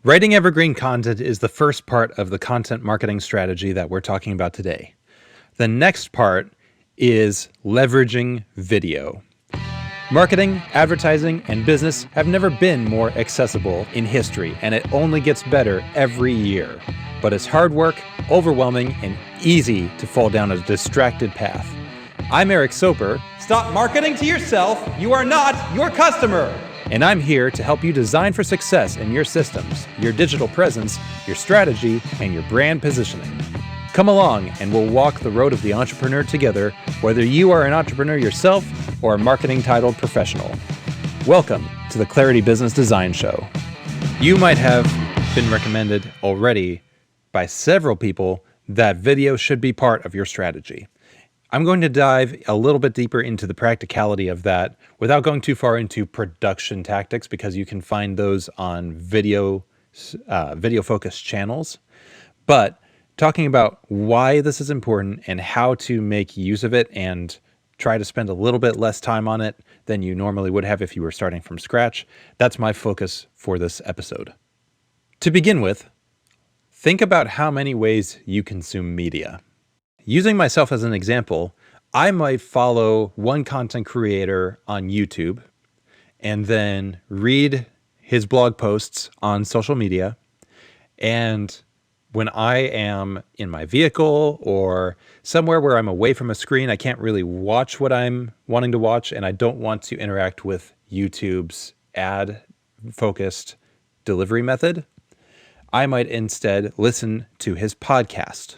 Writing evergreen content is the first part of the content marketing strategy that we're talking about today. The next part is leveraging video. Marketing, advertising, and business have never been more accessible in history, and it only gets better every year. But it's hard work, overwhelming, and easy to fall down a distracted path. I'm Eric Soper. Stop marketing to yourself. You are not your customer. And I'm here to help you design for success in your systems, your digital presence, your strategy, and your brand positioning. Come along and we'll walk the road of the entrepreneur together, whether you are an entrepreneur yourself or a marketing-titled professional. Welcome to the Clarity Business Design Show. You might have been recommended already by several people that video should be part of your strategy. I'm going to dive a little bit deeper into the practicality of that without going too far into production tactics, because you can find those on video-focused channels. But talking about why this is important and how to make use of it and try to spend a little bit less time on it than you normally would have if you were starting from scratch, that's my focus for this episode. To begin with, think about how many ways you consume media. Using myself as an example, I might follow one content creator on YouTube and then read his blog posts on social media. And when I am in my vehicle or somewhere where I'm away from a screen, I can't really watch what I'm wanting to watch, and I don't want to interact with YouTube's ad-focused delivery method, I might instead listen to his podcast.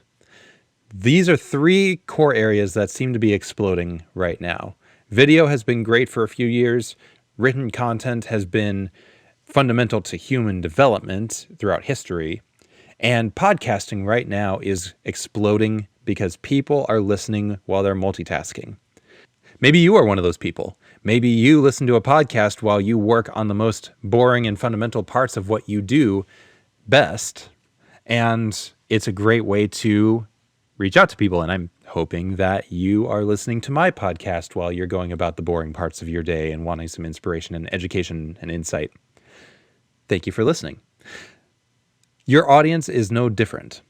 These are three core areas that seem to be exploding right now. Video has been great for a few years. Written content has been fundamental to human development throughout history. And podcasting right now is exploding because people are listening while they're multitasking. Maybe you are one of those people. Maybe you listen to a podcast while you work on the most boring and fundamental parts of what you do best. And it's a great way to reach out to people. And I'm hoping that you are listening to my podcast while you're going about the boring parts of your day and wanting some inspiration and education and insight. Thank you for listening. Your audience is no different.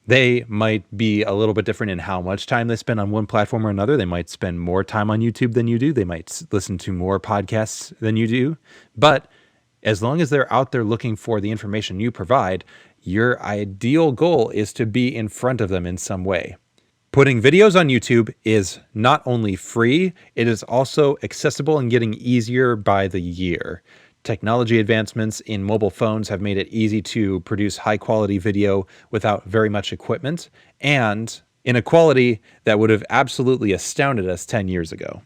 They might be a little bit different in how much time they spend on one platform or another. They might spend more time on YouTube than you do. They might listen to more podcasts than you do. But as long as they're out there looking for the information you provide, your ideal goal is to be in front of them in some way. Putting videos on YouTube is not only free, it is also accessible and getting easier by the year. Technology advancements in mobile phones have made it easy to produce high-quality video without very much equipment, and in a quality that would have absolutely astounded us 10 years ago.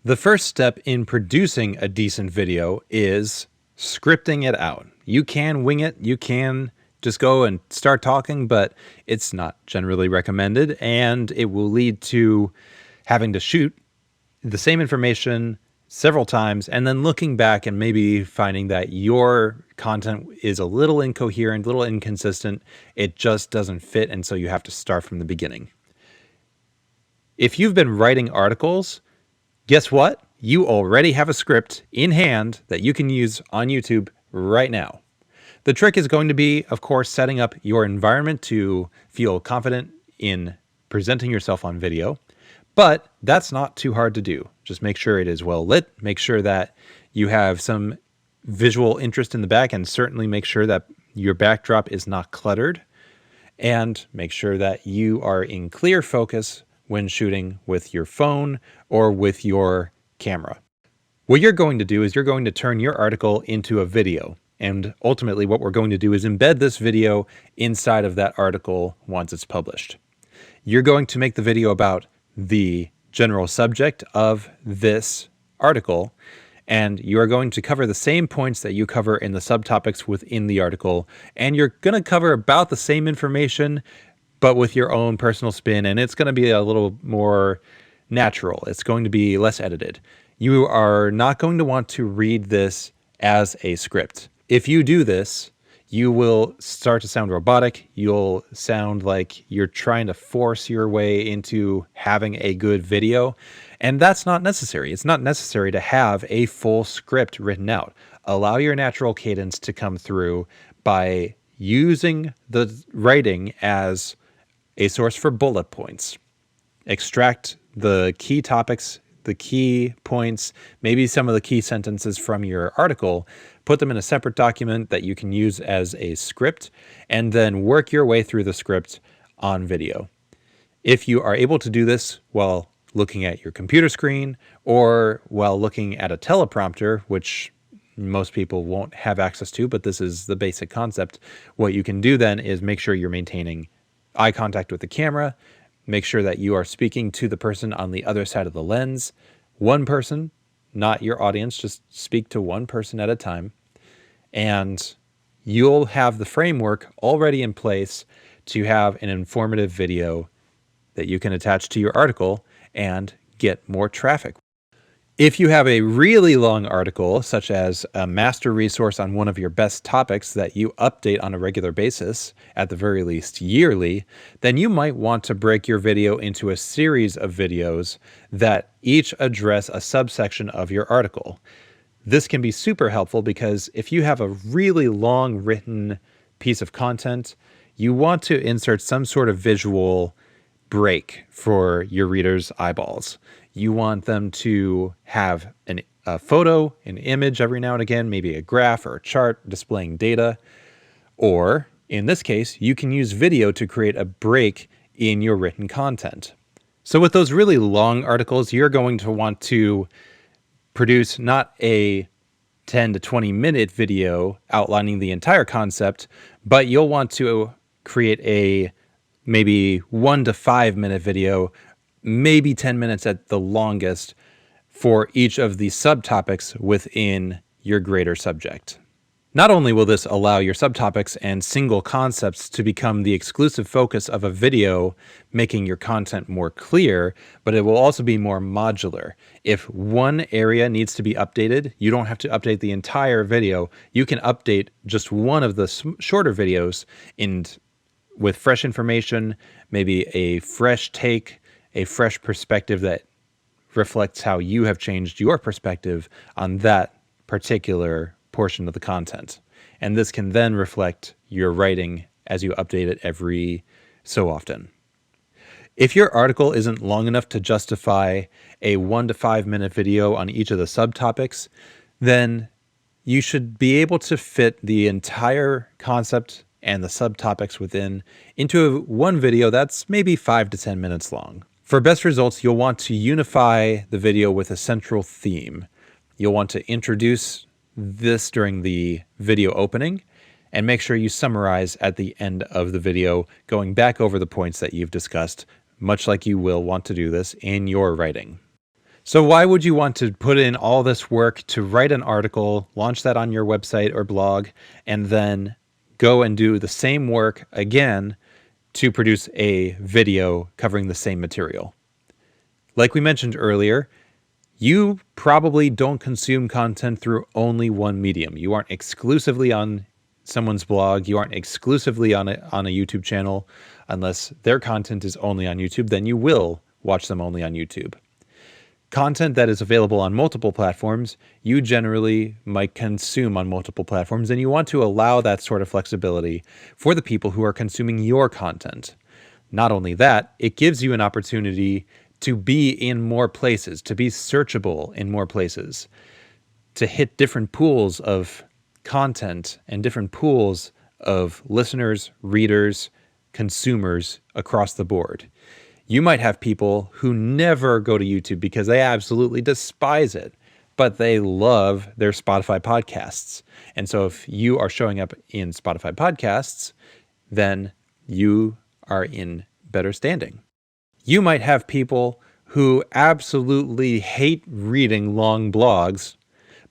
The first step in producing a decent video is scripting it out. You can wing it, you can just go and start talking, but it's not generally recommended, and it will lead to having to shoot the same information several times and then looking back and maybe finding that your content is a little incoherent, a little inconsistent. It just doesn't fit, and so you have to start from the beginning. If you've been writing articles, guess what? You already have a script in hand that you can use on YouTube right now. The trick is going to be, of course, setting up your environment to feel confident in presenting yourself on video. But that's not too hard to do. Just make sure it is well lit. Make sure that you have some visual interest in the back, and certainly make sure that your backdrop is not cluttered. And make sure that you are in clear focus when shooting with your phone or with your camera. What you're going to do is you're going to turn your article into a video. And ultimately what we're going to do is embed this video inside of that article once it's published. You're going to make the video about the general subject of this article, and you are going to cover the same points that you cover in the subtopics within the article, and you're going to cover about the same information, but with your own personal spin, and it's going to be a little more natural. It's going to be less edited. You are not going to want to read this as a script. If you do this, you will start to sound robotic. You'll sound like you're trying to force your way into having a good video. And that's not necessary. It's not necessary to have a full script written out. Allow your natural cadence to come through by using the writing as a source for bullet points. Extract the key topics, the key points, maybe some of the key sentences from your article, put them in a separate document that you can use as a script, and then work your way through the script on video. If you are able to do this while looking at your computer screen or while looking at a teleprompter, which most people won't have access to, but this is the basic concept, what you can do then is make sure you're maintaining eye contact with the camera, make sure that you are speaking to the person on the other side of the lens, one person, not your audience, just speak to one person at a time, and you'll have the framework already in place to have an informative video that you can attach to your article and get more traffic. If you have a really long article, such as a master resource on one of your best topics that you update on a regular basis, at the very least yearly, then you might want to break your video into a series of videos that each address a subsection of your article. This can be super helpful because if you have a really long written piece of content, you want to insert some sort of visual break for your readers' eyeballs. You want them to have a photo, an image every now and again, maybe a graph or a chart displaying data. Or in this case, you can use video to create a break in your written content. So with those really long articles, you're going to want to produce not a 10 to 20 minute video outlining the entire concept, but you'll want to create a maybe 1 to 5 minute video, maybe 10 minutes at the longest, for each of the subtopics within your greater subject. Not only will this allow your subtopics and single concepts to become the exclusive focus of a video, making your content more clear, but it will also be more modular. If one area needs to be updated, you don't have to update the entire video. You can update just one of the shorter videos with fresh information, maybe a fresh take, a fresh perspective that reflects how you have changed your perspective on that particular portion of the content. And this can then reflect your writing as you update it every so often. If your article isn't long enough to justify a 1 to 5 minute video on each of the subtopics, then you should be able to fit the entire concept and the subtopics within into one video that's maybe 5 to 10 minutes long. For best results, you'll want to unify the video with a central theme. You'll want to introduce this during the video opening and make sure you summarize at the end of the video, going back over the points that you've discussed, much like you will want to do this in your writing. So why would you want to put in all this work to write an article, launch that on your website or blog, and then go and do the same work again to produce a video covering the same material? Like we mentioned earlier, you probably don't consume content through only one medium. You aren't exclusively on someone's blog. You aren't exclusively on a YouTube channel. Unless their content is only on YouTube, then you will watch them only on YouTube. Content that is available on multiple platforms, you generally might consume on multiple platforms, and you want to allow that sort of flexibility for the people who are consuming your content. Not only that, it gives you an opportunity to be in more places, to be searchable in more places, to hit different pools of content and different pools of listeners, readers, consumers across the board. You might have people who never go to YouTube because they absolutely despise it, but they love their Spotify podcasts. And so if you are showing up in Spotify podcasts, then you are in better standing. You might have people who absolutely hate reading long blogs,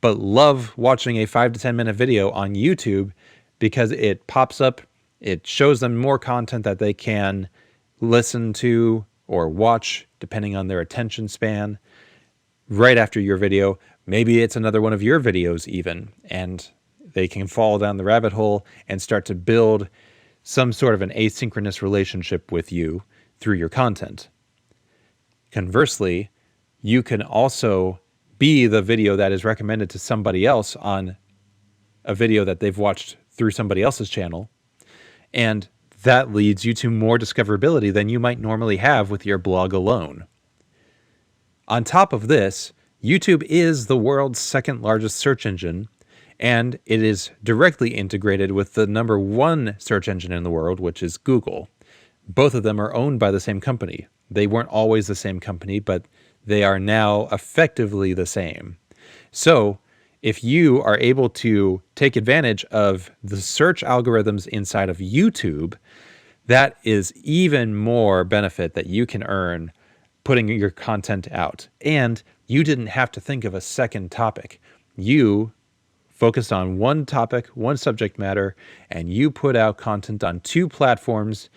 but love watching a 5 to 10 minute video on YouTube because it pops up, it shows them more content that they can listen to or watch, depending on their attention span, right after your video. Maybe it's another one of your videos even, and they can fall down the rabbit hole and start to build some sort of an asynchronous relationship with you through your content. Conversely, you can also be the video that is recommended to somebody else on a video that they've watched through somebody else's channel. And that leads you to more discoverability than you might normally have with your blog alone. On top of this, YouTube is the world's second largest search engine, and it is directly integrated with the number one search engine in the world, which is Google. Both of them are owned by the same company. They weren't always the same company, but they are now effectively the same. So if you are able to take advantage of the search algorithms inside of YouTube, that is even more benefit that you can earn putting your content out. And you didn't have to think of a second topic. You focused on one topic, one subject matter, and you put out content on two platforms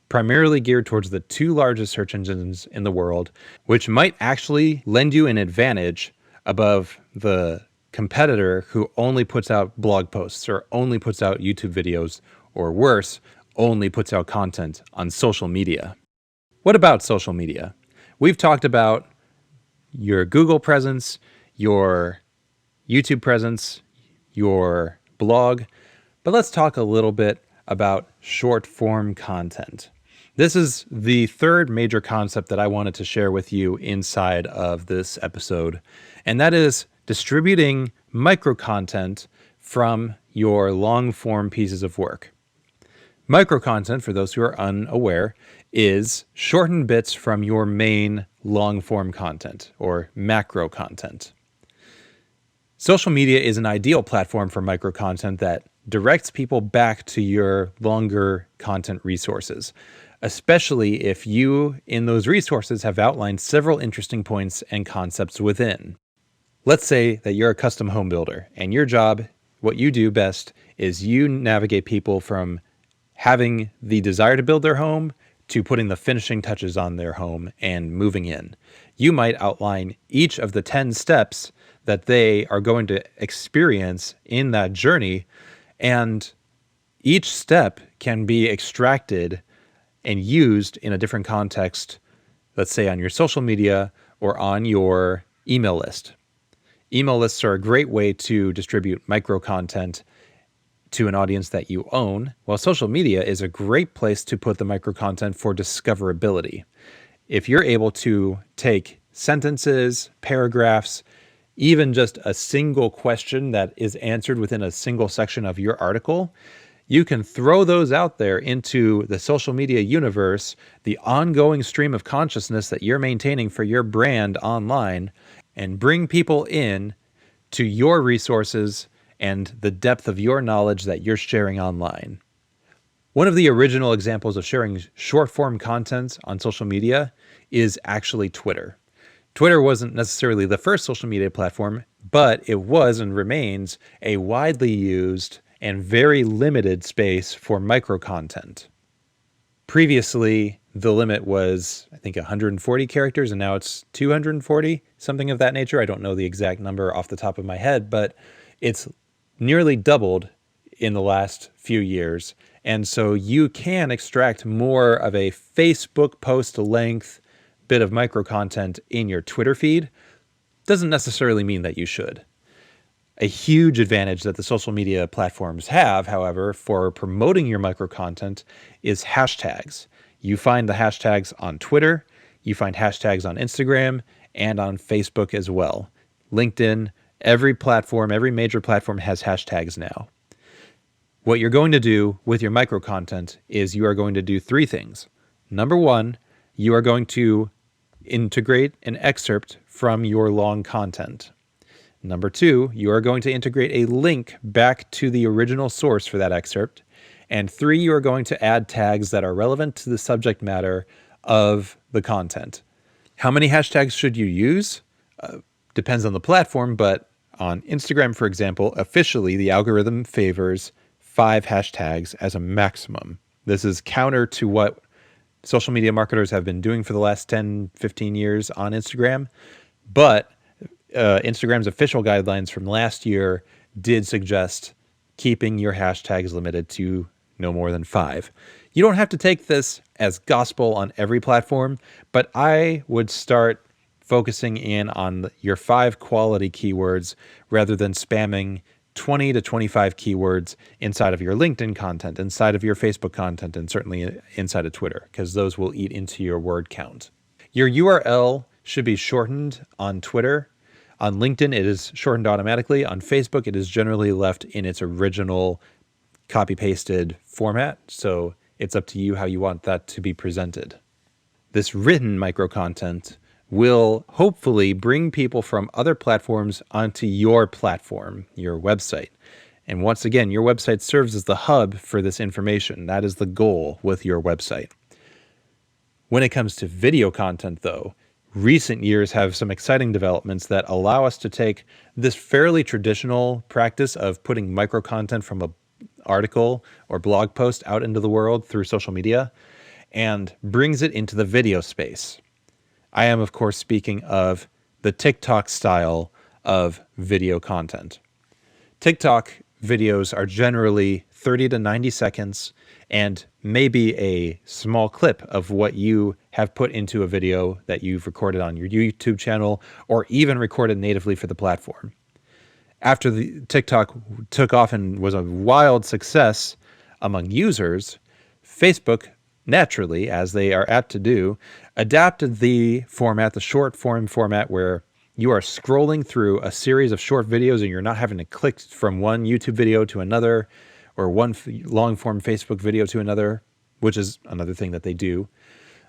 primarily geared towards the two largest search engines in the world, which might actually lend you an advantage above the competitor who only puts out blog posts or only puts out YouTube videos, or worse, only puts out content on social media. What about social media? We've talked about your Google presence, your YouTube presence, your blog, but let's talk a little bit about short form content. This is the third major concept that I wanted to share with you inside of this episode, and that is distributing micro content from your long form pieces of work. Micro content, for those who are unaware, is shortened bits from your main long form content or macro content. Social media is an ideal platform for micro content that directs people back to your longer content resources, especially if you, in those resources, have outlined several interesting points and concepts within. Let's say that you're a custom home builder, and your job, what you do best, is you navigate people from having the desire to build their home to putting the finishing touches on their home and moving in. You might outline each of the 10 steps that they are going to experience in that journey, and each step can be extracted and used in a different context, let's say on your social media or on your email list. Email lists are a great way to distribute micro content to an audience that you own, while social media is a great place to put the micro content for discoverability. If you're able to take sentences, paragraphs, even just a single question that is answered within a single section of your article, you can throw those out there into the social media universe, the ongoing stream of consciousness that you're maintaining for your brand online, and bring people in to your resources and the depth of your knowledge that you're sharing online. One of the original examples of sharing short form content on social media is actually Twitter. Twitter wasn't necessarily the first social media platform, but it was and remains a widely used and very limited space for micro content. Previously, the limit was, I think, 140 characters, and now it's 240, something of that nature. I don't know the exact number off the top of my head, but it's nearly doubled in the last few years. And so you can extract more of a Facebook post length bit of micro content in your Twitter feed. Doesn't necessarily mean that you should. A huge advantage that the social media platforms have, however, for promoting your micro content is hashtags. You find the hashtags on Twitter, you find hashtags on Instagram, and on Facebook as well. LinkedIn, every platform, every major platform has hashtags now. What you're going to do with your micro content is you are going to do three things. Number one, you are going to integrate an excerpt from your long content. Number two, you are going to integrate a link back to the original source for that excerpt. And three, you are going to add tags that are relevant to the subject matter of the content. How many hashtags should you use? Depends on the platform, but on Instagram, for example, officially the algorithm favors 5 hashtags as a maximum. This is counter to what social media marketers have been doing for the last 10, 15 years on Instagram. But Instagram's official guidelines from last year did suggest keeping your hashtags limited to no more than 5. You don't have to take this as gospel on every platform, but I would start focusing in on your 5 quality keywords rather than spamming 20 to 25 keywords inside of your LinkedIn content, inside of your Facebook content, and certainly inside of Twitter, because those will eat into your word count. Your URL should be shortened on Twitter. On LinkedIn, it is shortened automatically. On Facebook, it is generally left in its original copy-pasted format, so it's up to you how you want that to be presented. This written micro-content will hopefully bring people from other platforms onto your platform, your website. And once again, your website serves as the hub for this information. That is the goal with your website. When it comes to video content, though, recent years have some exciting developments that allow us to take this fairly traditional practice of putting micro content from an article or blog post out into the world through social media and brings it into the video space. I am, of course, speaking of the TikTok style of video content. TikTok videos are generally 30 to 90 seconds and maybe a small clip of what you have put into a video that you've recorded on your YouTube channel or even recorded natively for the platform. After the TikTok took off and was a wild success among users, Facebook, naturally, as they are apt to do, adapted the format, the short form format, where you are scrolling through a series of short videos and you're not having to click from one YouTube video to another or one long form Facebook video to another, which is another thing that they do.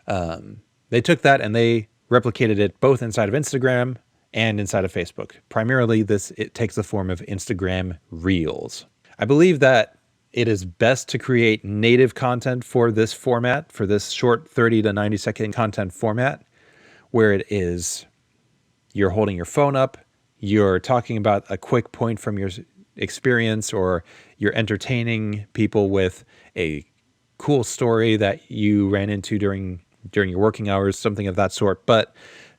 They took that and they replicated it both inside of Instagram and inside of Facebook. Primarily, it takes the form of Instagram Reels. I believe that it is best to create native content for this format, for this short 30 to 90 second content format, where it is you're holding your phone up, you're talking about a quick point from your experience, or you're entertaining people with a cool story that you ran into during your working hours, something of that sort. But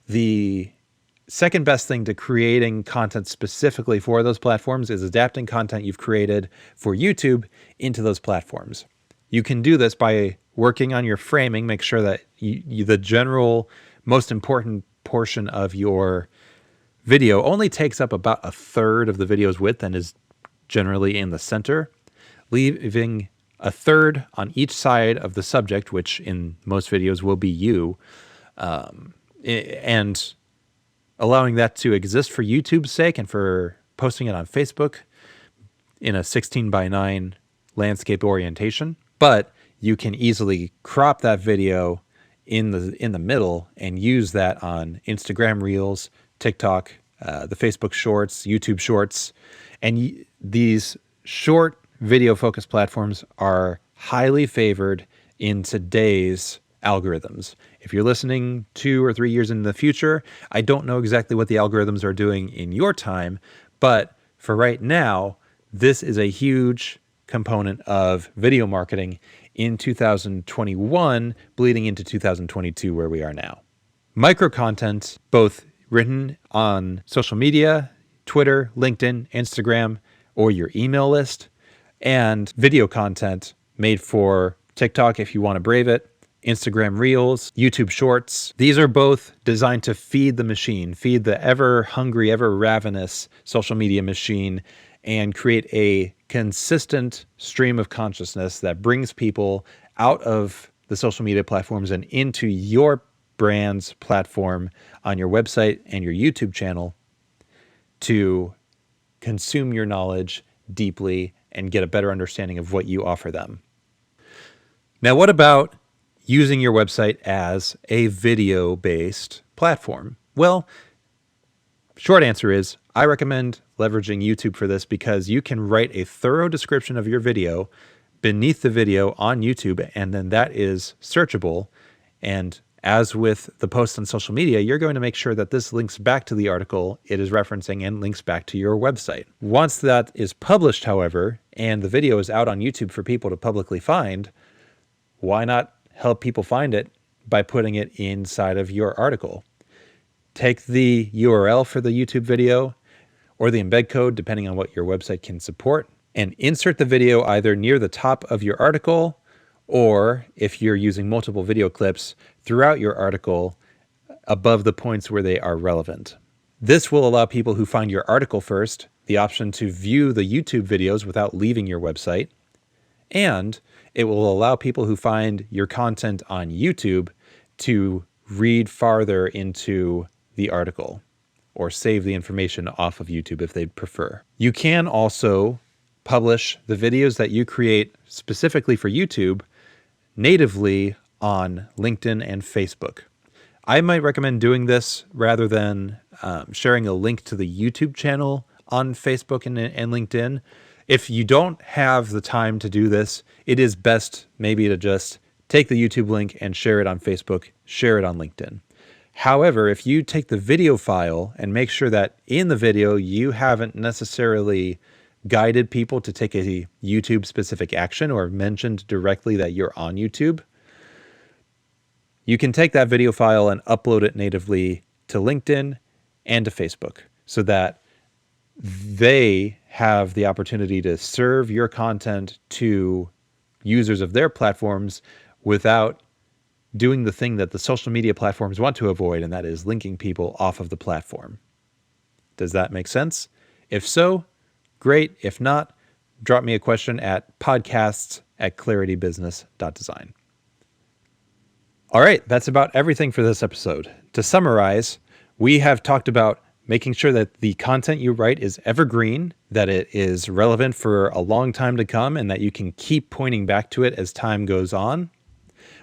the second best thing to creating content specifically for those platforms is adapting content you've created for YouTube into those platforms. You can do this by working on your framing, make sure that the general most important portion of your video only takes up about a third of the video's width and is generally in the center, leaving a third on each side of the subject, which in most videos will be you, and allowing that to exist for YouTube's sake and for posting it on Facebook in a 16:9 landscape orientation. But you can easily crop that video in the middle and use that on Instagram Reels, TikTok, the Facebook Shorts, YouTube Shorts. And these short video focused platforms are highly favored in today's algorithms. If you're listening 2 or 3 years in the future, I don't know exactly what the algorithms are doing in your time, but for right now, this is a huge component of video marketing in 2021, bleeding into 2022, where we are now. Micro content, both written on social media, Twitter, LinkedIn, Instagram, or your email list, and video content made for TikTok if you want to brave it, Instagram Reels, YouTube Shorts. These are both designed to feed the machine, feed the ever hungry, ever ravenous social media machine, and create a consistent stream of consciousness that brings people out of the social media platforms and into your brand's platform on your website and your YouTube channel to consume your knowledge deeply and get a better understanding of what you offer them. Now, what about using your website as a video-based platform? Well, short answer is I recommend leveraging YouTube for this because you can write a thorough description of your video beneath the video on YouTube, and then that is searchable. And as with the posts on social media, you're going to make sure that this links back to the article it is referencing and links back to your website. Once that is published, however, and the video is out on YouTube for people to publicly find, why not help people find it by putting it inside of your article? Take the URL for the YouTube video or the embed code, depending on what your website can support, and insert the video either near the top of your article or, if you're using multiple video clips, throughout your article above the points where they are relevant. This will allow people who find your article first the option to view the YouTube videos without leaving your website, and it will allow people who find your content on YouTube to read farther into the article or save the information off of YouTube if they'd prefer. You can also publish the videos that you create specifically for YouTube natively on LinkedIn and Facebook. I might recommend doing this rather than sharing a link to the YouTube channel on Facebook and LinkedIn. If you don't have the time to do this, it is best maybe to just take the YouTube link and share it on Facebook, share it on LinkedIn. However, if you take the video file and make sure that in the video you haven't necessarily guided people to take a YouTube specific action or mentioned directly that you're on YouTube, you can take that video file and upload it natively to LinkedIn and to Facebook so that they have the opportunity to serve your content to users of their platforms without doing the thing that the social media platforms want to avoid, and that is linking people off of the platform. Does that make sense? If so, great. If not, drop me a question at podcasts@claritybusiness.design. All right, that's about everything for this episode. To summarize, we have talked about making sure that the content you write is evergreen, that it is relevant for a long time to come, and that you can keep pointing back to it as time goes on.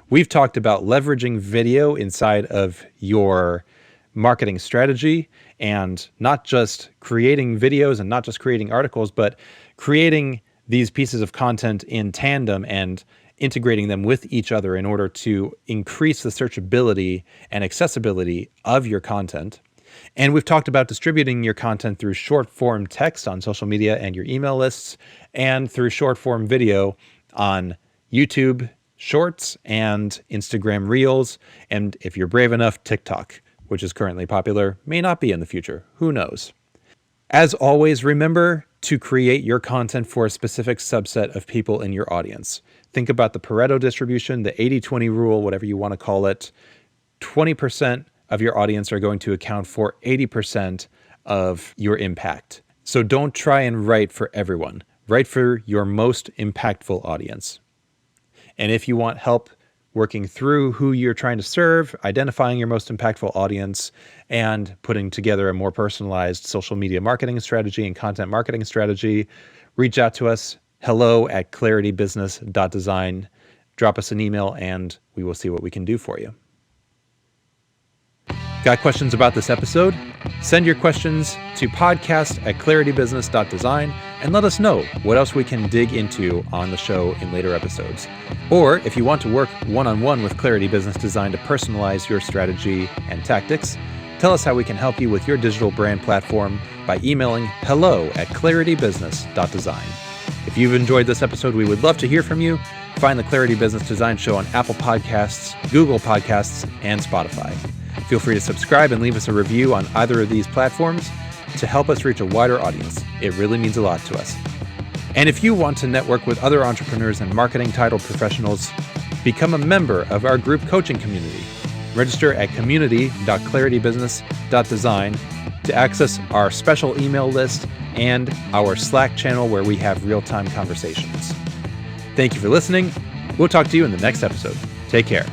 We've talked about leveraging video inside of your marketing strategy and not just creating videos and not just creating articles, but creating these pieces of content in tandem and integrating them with each other in order to increase the searchability and accessibility of your content. And we've talked about distributing your content through short form text on social media and your email lists, and through short form video on YouTube Shorts and Instagram Reels, and if you're brave enough, TikTok, which is currently popular, may not be in the future. Who knows? As always, remember to create your content for a specific subset of people in your audience. Think about the Pareto distribution, the 80-20 rule, whatever you want to call it. 20% of your audience are going to account for 80% of your impact. So don't try and write for everyone. Write for your most impactful audience. And if you want help working through who you're trying to serve, identifying your most impactful audience, and putting together a more personalized social media marketing strategy and content marketing strategy, reach out to us, hello@claritybusiness.design. Drop us an email and we will see what we can do for you. Got questions about this episode? Send your questions to podcast@claritybusiness.design and let us know what else we can dig into on the show in later episodes. Or if you want to work one-on-one with Clarity Business Design to personalize your strategy and tactics, tell us how we can help you with your digital brand platform by emailing hello@claritybusiness.design. If you've enjoyed this episode, we would love to hear from you. Find the Clarity Business Design Show on Apple Podcasts, Google Podcasts, and Spotify. Feel free to subscribe and leave us a review on either of these platforms to help us reach a wider audience. It really means a lot to us. And if you want to network with other entrepreneurs and marketing title professionals, become a member of our group coaching community. Register at community.claritybusiness.design to access our special email list and our Slack channel where we have real-time conversations. Thank you for listening. We'll talk to you in the next episode. Take care.